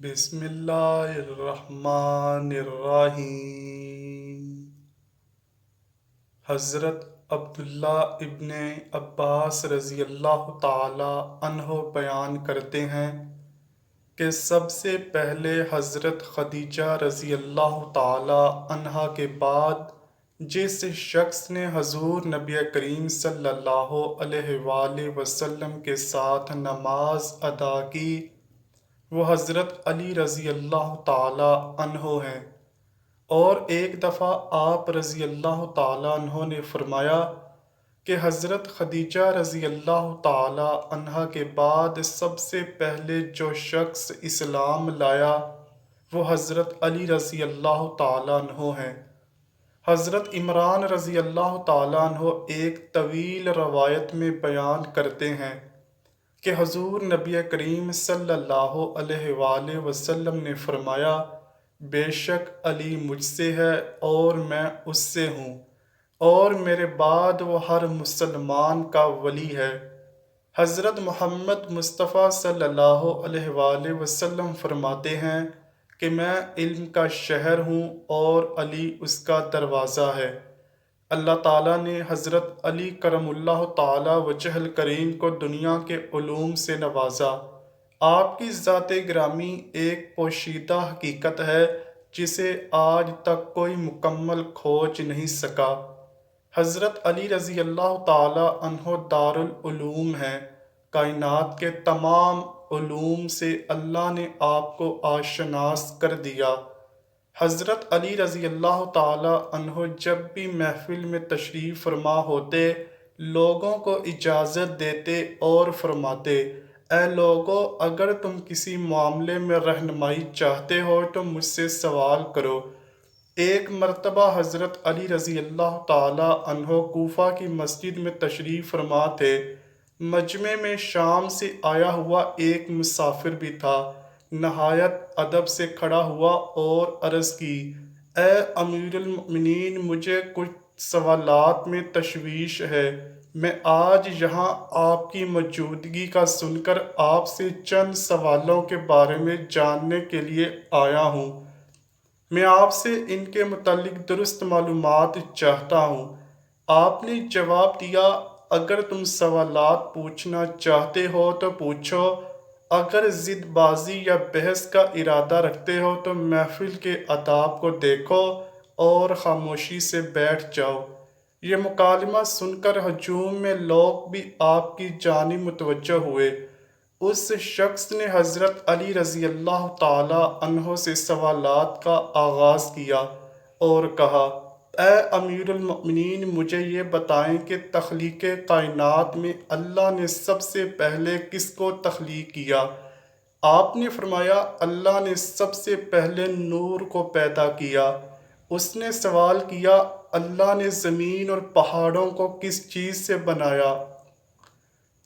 بسم اللہ الرحمن الرحیم۔ حضرت عبداللہ ابن عباس رضی اللہ تعالی عنہ بیان کرتے ہیں کہ سب سے پہلے حضرت خدیجہ رضی اللہ تعالی عنہا کے بعد جس شخص نے حضور نبی کریم صلی اللہ علیہ وآلہ وسلم کے ساتھ نماز ادا کی وہ حضرت علی رضی اللہ تعالی عنہ ہیں، اور ایک دفعہ آپ رضی اللہ تعالی عنہ نے فرمایا کہ حضرت خدیجہ رضی اللہ تعالی عنہ کے بعد سب سے پہلے جو شخص اسلام لایا وہ حضرت علی رضی اللہ تعالی عنہ ہیں۔ حضرت عمران رضی اللہ تعالی عنہ ایک طویل روایت میں بیان کرتے ہیں کہ حضور نبی کریم صلی اللہ علیہ وآلہ وسلم نے فرمایا، بے شک علی مجھ سے ہے اور میں اس سے ہوں، اور میرے بعد وہ ہر مسلمان کا ولی ہے۔ حضرت محمد مصطفیٰ صلی اللہ علیہ وآلہ وسلم فرماتے ہیں کہ میں علم کا شہر ہوں اور علی اس کا دروازہ ہے۔ اللہ تعالیٰ نے حضرت علی کرم اللہ تعالیٰ وجہ الکریم کو دنیا کے علوم سے نوازا۔ آپ کی ذات گرامی ایک پوشیدہ حقیقت ہے جسے آج تک کوئی مکمل کھوج نہیں سکا۔ حضرت علی رضی اللہ تعالیٰ عنہ دارالعلوم ہیں۔ کائنات کے تمام علوم سے اللہ نے آپ کو آشناس کر دیا۔ حضرت علی رضی اللہ تعالی عنہ جب بھی محفل میں تشریف فرما ہوتے لوگوں کو اجازت دیتے اور فرماتے، اے لوگو، اگر تم کسی معاملے میں رہنمائی چاہتے ہو تو مجھ سے سوال کرو۔ ایک مرتبہ حضرت علی رضی اللہ تعالی عنہ کوفہ کی مسجد میں تشریف فرما تھے۔ مجمع میں شام سے آیا ہوا ایک مسافر بھی تھا۔ نہایت ادب سے کھڑا ہوا اور عرض کی، اے امیر المؤمنین، مجھے کچھ سوالات میں تشویش ہے۔ میں آج یہاں آپ کی موجودگی کا سن کر آپ سے چند سوالوں کے بارے میں جاننے کے لیے آیا ہوں۔ میں آپ سے ان کے متعلق درست معلومات چاہتا ہوں۔ آپ نے جواب دیا، اگر تم سوالات پوچھنا چاہتے ہو تو پوچھو، اگر ضد بازی یا بحث کا ارادہ رکھتے ہو تو محفل کے آداب کو دیکھو اور خاموشی سے بیٹھ جاؤ۔ یہ مکالمہ سن کر ہجوم میں لوگ بھی آپ کی جانب متوجہ ہوئے۔ اس شخص نے حضرت علی رضی اللہ تعالی عنہ سے سوالات کا آغاز کیا اور کہا، اے امیر المؤمنین، مجھے یہ بتائیں کہ تخلیق کائنات میں اللہ نے سب سے پہلے کس کو تخلیق کیا؟ آپ نے فرمایا، اللہ نے سب سے پہلے نور کو پیدا کیا۔ اس نے سوال کیا، اللہ نے زمین اور پہاڑوں کو کس چیز سے بنایا؟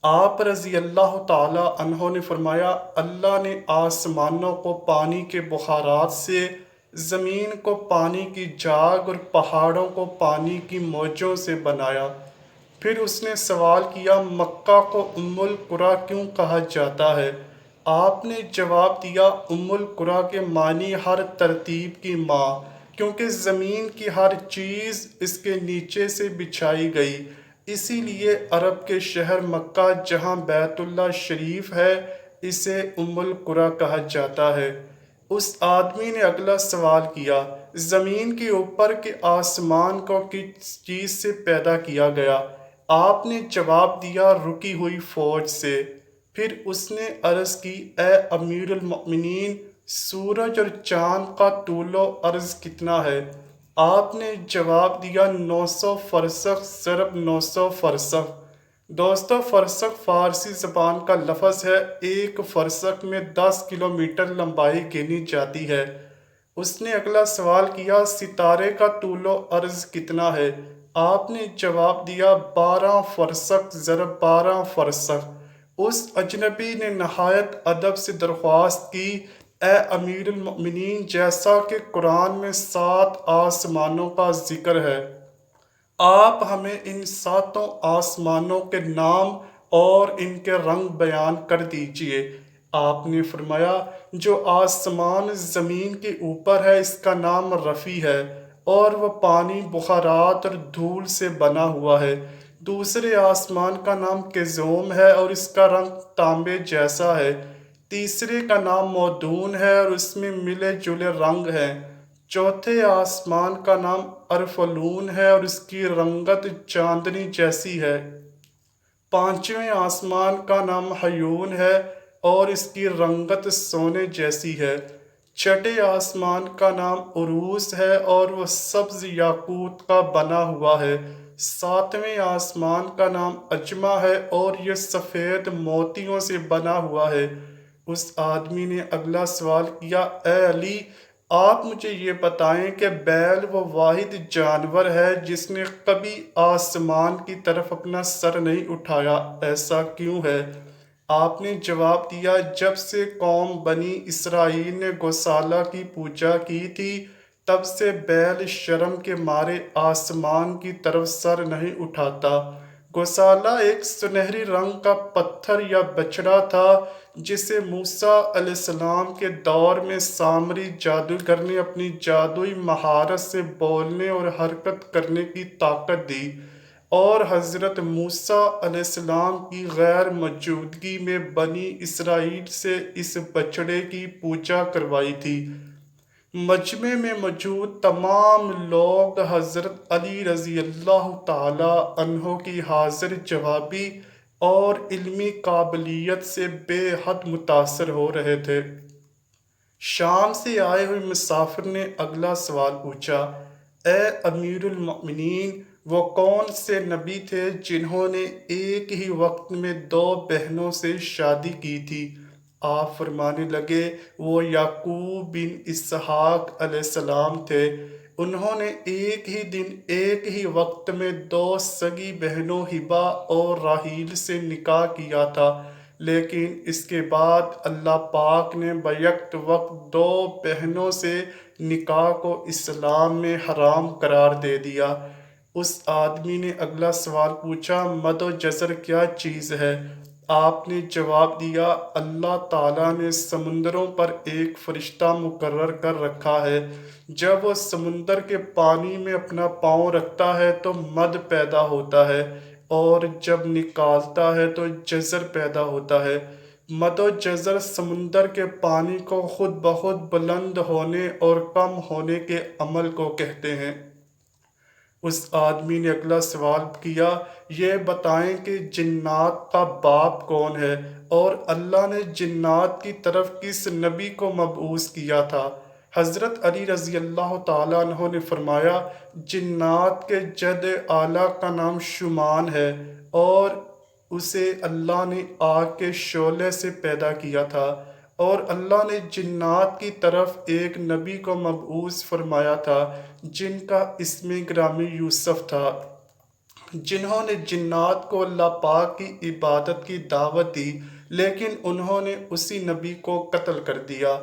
آپ رضی اللہ تعالی عنہ نے فرمایا، اللہ نے آسمانوں کو پانی کے بخارات سے، زمین کو پانی کی جاگ اور پہاڑوں کو پانی کی موجوں سے بنایا۔ پھر اس نے سوال کیا، مکہ کو ام القریٰ کیوں کہا جاتا ہے؟ آپ نے جواب دیا، ام القریٰ کے معنی ہر ترتیب کی ماں، کیونکہ زمین کی ہر چیز اس کے نیچے سے بچھائی گئی، اسی لیے عرب کے شہر مکہ جہاں بیت اللہ شریف ہے اسے ام القریٰ کہا جاتا ہے۔ اس آدمی نے اگلا سوال کیا، زمین کے اوپر کے آسمان کو کس چیز سے پیدا کیا گیا؟ آپ نے جواب دیا، رکی ہوئی فوج سے۔ پھر اس نے عرض کی، اے امیر المؤمنین، سورج اور چاند کا طول و عرض کتنا ہے؟ آپ نے جواب دیا، 900 فرسخ ضرب 900 فرسخ۔ دوستو، فرسخ فارسی زبان کا لفظ ہے۔ ایک فرسخ میں 10 کلومیٹر لمبائی گنی جاتی ہے۔ اس نے اگلا سوال کیا، ستارے کا طول و عرض کتنا ہے؟ آپ نے جواب دیا، 12 فرسخ ضرب 12 فرسخ۔ اس اجنبی نے نہایت ادب سے درخواست کی، اے امیر المؤمنین، جیسا کہ قرآن میں 7 آسمانوں کا ذکر ہے، آپ ہمیں ان 7 آسمانوں کے نام اور ان کے رنگ بیان کر دیجئے۔ آپ نے فرمایا جو آسمان زمین کے اوپر ہے اس کا نام رفیع ہے اور وہ پانی بخارات اور دھول سے بنا ہوا ہے۔ دوسرے آسمان کا نام کزوم ہے اور اس کا رنگ تانبے جیسا ہے۔ تیسرے کا نام مودون ہے اور اس میں ملے جلے رنگ ہیں۔ چوتھے آسمان کا نام ارفلون ہے اور اس کی رنگت چاندنی جیسی ہے۔ پانچویں آسمان کا نام حیون ہے اور اس کی رنگت سونے جیسی ہے۔ چھٹے آسمان کا نام عروس ہے اور وہ سبز یاقوت کا بنا ہوا ہے۔ ساتویں آسمان کا نام اجمہ ہے اور یہ سفید موتیوں سے بنا ہوا ہے۔ اس آدمی نے اگلا سوال کیا، اے علی، آپ مجھے یہ بتائیں کہ بیل وہ واحد جانور ہے جس نے کبھی آسمان کی طرف اپنا سر نہیں اٹھایا، ایسا کیوں ہے؟ آپ نے جواب دیا، جب سے قوم بنی اسرائیل نے گوسالہ کی پوجا کی تھی تب سے بیل شرم کے مارے آسمان کی طرف سر نہیں اٹھاتا۔ گوسالہ ایک سنہری رنگ کا پتھر یا بچڑا تھا جسے موسیٰ علیہ السلام کے دور میں سامری جادوگر نے اپنی جادوئی مہارت سے بولنے اور حرکت کرنے کی طاقت دی اور حضرت موسیٰ علیہ السلام کی غیر موجودگی میں بنی اسرائیل سے اس بچڑے کی پوجا کروائی تھی۔ مجمع میں موجود تمام لوگ حضرت علی رضی اللہ تعالی عنہ کی حاضر جوابی اور علمی قابلیت سے بے حد متاثر ہو رہے تھے۔ شام سے آئے ہوئے مسافر نے اگلا سوال پوچھا، اے امیر المؤمنین، وہ کون سے نبی تھے جنہوں نے ایک ہی وقت میں دو بہنوں سے شادی کی تھی؟ آپ فرمانے لگے، وہ یعقوب بن اسحاق علیہ السلام تھے۔ انہوں نے ایک ہی دن ایک ہی وقت میں دو سگی بہنوں ہبہ اور راحیل سے نکاح کیا تھا، لیکن اس کے بعد اللہ پاک نے بیک وقت دو بہنوں سے نکاح کو اسلام میں حرام قرار دے دیا۔ اس آدمی نے اگلا سوال پوچھا، مد و جزر کیا چیز ہے؟ آپ نے جواب دیا، اللہ تعالیٰ نے سمندروں پر ایک فرشتہ مقرر کر رکھا ہے، جب وہ سمندر کے پانی میں اپنا پاؤں رکھتا ہے تو مد پیدا ہوتا ہے اور جب نکالتا ہے تو جزر پیدا ہوتا ہے۔ مد و جزر سمندر کے پانی کو خود بخود بلند ہونے اور کم ہونے کے عمل کو کہتے ہیں۔ اس آدمی نے اگلا سوال کیا، یہ بتائیں کہ جنات کا باپ کون ہے اور اللہ نے جنات کی طرف کس نبی کو مبعوث کیا تھا؟ حضرت علی رضی اللہ تعالیٰ عنہ نے فرمایا، جنات کے جد اعلیٰ کا نام شمان ہے اور اسے اللہ نے آگ کے شعلے سے پیدا کیا تھا، اور اللہ نے جنات کی طرف ایک نبی کو مبعوث فرمایا تھا جن کا اسم گرامی یوسف تھا، جنہوں نے جنات کو اللہ پاک کی عبادت کی دعوت دی لیکن انہوں نے اسی نبی کو قتل کر دیا۔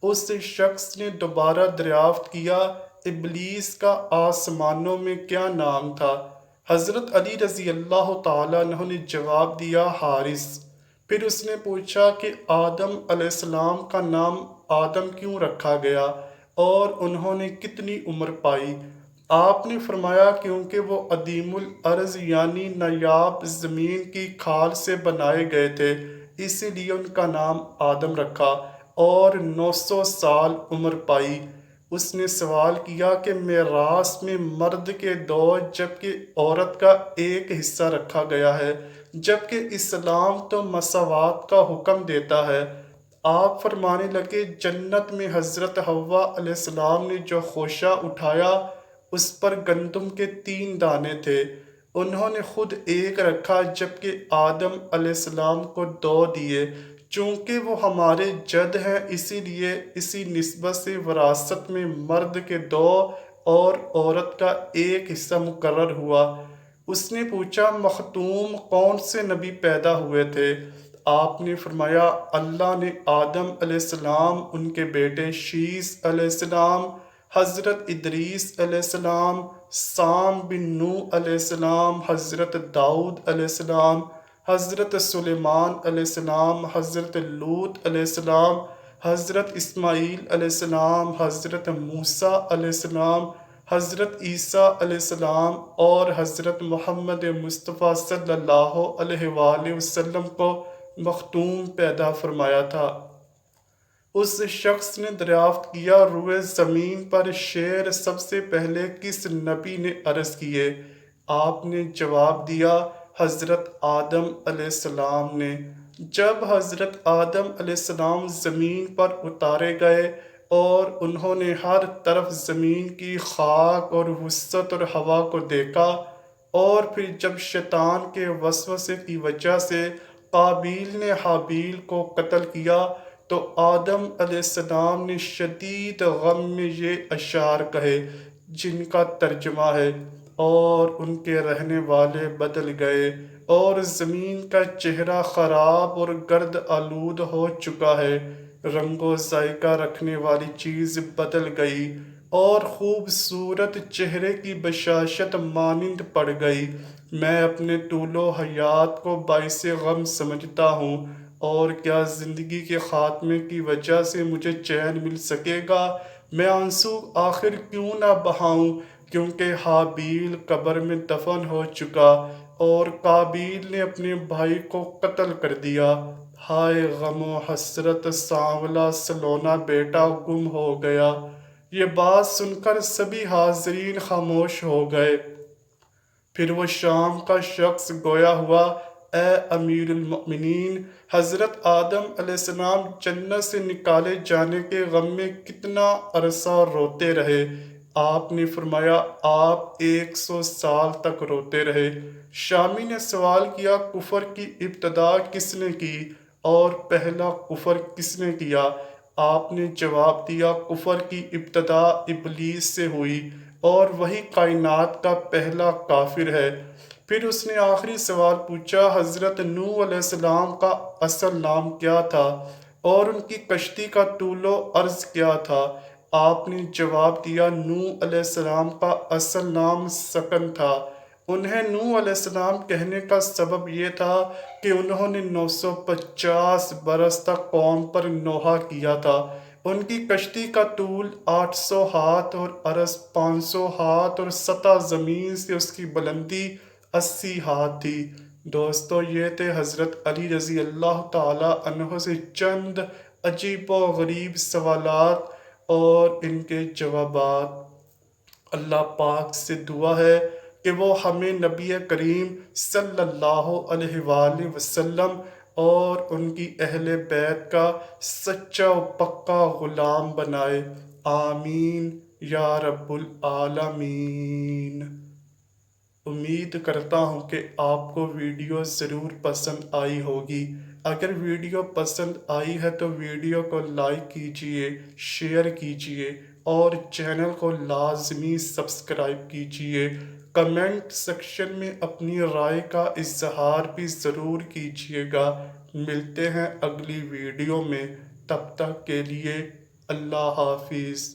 اس شخص نے دوبارہ دریافت کیا، ابلیس کا آسمانوں میں کیا نام تھا؟ حضرت علی رضی اللہ تعالیٰ عنہ نے جواب دیا، حارث۔ پھر اس نے پوچھا کہ آدم علیہ السلام کا نام آدم کیوں رکھا گیا اور انہوں نے کتنی عمر پائی؟ آپ نے فرمایا، کیونکہ وہ عدیم الارض یعنی نایاب زمین کی کھال سے بنائے گئے تھے، اسی لیے ان کا نام آدم رکھا اور 900 سال عمر پائی۔ اس نے سوال کیا کہ میراث میں مرد کے دو جبکہ عورت کا ایک حصہ رکھا گیا ہے، جبکہ اسلام تو مساوات کا حکم دیتا ہے۔ آپ فرمانے لگے، جنت میں حضرت حوا علیہ السلام نے جو خوشہ اٹھایا اس پر گندم کے 3 دانے تھے، انہوں نے خود ایک رکھا جبکہ آدم علیہ السلام کو 2 دیے۔ چونکہ وہ ہمارے جد ہیں اسی لیے اسی نسبت سے وراثت میں مرد کے 2 اور عورت کا 1 حصہ مقرر ہوا۔ اس نے پوچھا، مختوم کون سے نبی پیدا ہوئے تھے؟ آپ نے فرمایا، اللہ نے آدم علیہ السلام، ان کے بیٹے شیس علیہ السلام، حضرت ادریس علیہ السلام، سام بن نوح علیہ السلام، حضرت داؤد علیہ السلام، حضرت سلیمان علیہ السلام، حضرت لوط علیہ السلام، حضرت اسماعیل علیہ السلام، حضرت موسیٰ علیہ السلام، حضرت عیسیٰ علیہ السلام اور حضرت محمد مصطفیٰ صلی اللہ علیہ وآلہ وسلم کو مختوم پیدا فرمایا تھا۔ اس شخص نے دریافت کیا، روئے زمین پر شعر سب سے پہلے کس نبی نے عرض کیے؟ آپ نے جواب دیا، حضرت آدم علیہ السلام نے۔ جب حضرت آدم علیہ السلام زمین پر اتارے گئے اور انہوں نے ہر طرف زمین کی خاک اور وسعت اور ہوا کو دیکھا، اور پھر جب شیطان کے وسوسے کی وجہ سے قابیل نے حابیل کو قتل کیا تو آدم علیہ السلام نے شدید غم میں یہ اشعار کہے جن کا ترجمہ ہے، اور ان کے رہنے والے بدل گئے اور زمین کا چہرہ خراب اور گرد آلود ہو چکا ہے، رنگ و ذائقہ رکھنے والی چیز بدل گئی اور خوبصورت چہرے کی بشاشت مانند پڑ گئی۔ میں اپنے طول و حیات کو باعث غم سمجھتا ہوں، اور کیا زندگی کے خاتمے کی وجہ سے مجھے چین مل سکے گا؟ میں آنسو آخر کیوں نہ بہاؤں، کیونکہ حابیل قبر میں دفن ہو چکا اور قابیل نے اپنے بھائی کو قتل کر دیا۔ ہائے غم و حسرت، سانولا سلونا بیٹا گم ہو گیا۔ یہ بات سن کر سبھی حاضرین خاموش ہو گئے۔ پھر وہ شام کا شخص گویا ہوا، اے امیر المؤمنین، حضرت آدم علیہ السلام جنت سے نکالے جانے کے غم میں کتنا عرصہ روتے رہے؟ آپ نے فرمایا، آپ 100 سال تک روتے رہے۔ شامی نے سوال کیا، کفر کی ابتدا کس نے کی اور پہلا کفر کس نے کیا؟ آپ نے جواب دیا، کفر کی ابتدا ابلیس سے ہوئی اور وہی کائنات کا پہلا کافر ہے۔ پھر اس نے آخری سوال پوچھا، حضرت نوح علیہ السلام کا اصل نام کیا تھا اور ان کی کشتی کا طول و عرض کیا تھا؟ آپ نے جواب دیا، نوح علیہ السلام کا اصل نام سکن تھا۔ انہیں نوح علیہ السلام کہنے کا سبب یہ تھا کہ انہوں نے 950 برس تک قوم پر نوحہ کیا تھا۔ ان کی کشتی کا طول 800 ہاتھ اور عرض 500 ہاتھ اور سطح زمین سے اس کی بلندی 80 ہاتھ تھی۔ دوستو، یہ تھے حضرت علی رضی اللہ تعالی عنہ سے چند عجیب و غریب سوالات اور ان کے جوابات۔ اللہ پاک سے دعا ہے کہ وہ ہمیں نبی کریم صلی اللہ علیہ وآلہ وسلم اور ان کی اہل بیت کا سچا و پکا غلام بنائے۔ آمین یا رب العالمین۔ امید کرتا ہوں کہ آپ کو ویڈیو ضرور پسند آئی ہوگی۔ اگر ویڈیو پسند آئی ہے تو ویڈیو کو لائک کیجئے، شیئر کیجئے اور چینل کو لازمی سبسکرائب کیجئے۔ کمنٹ سیکشن میں اپنی رائے کا اظہار بھی ضرور کیجئے گا۔ ملتے ہیں اگلی ویڈیو میں، تب تک کے لیے اللہ حافظ۔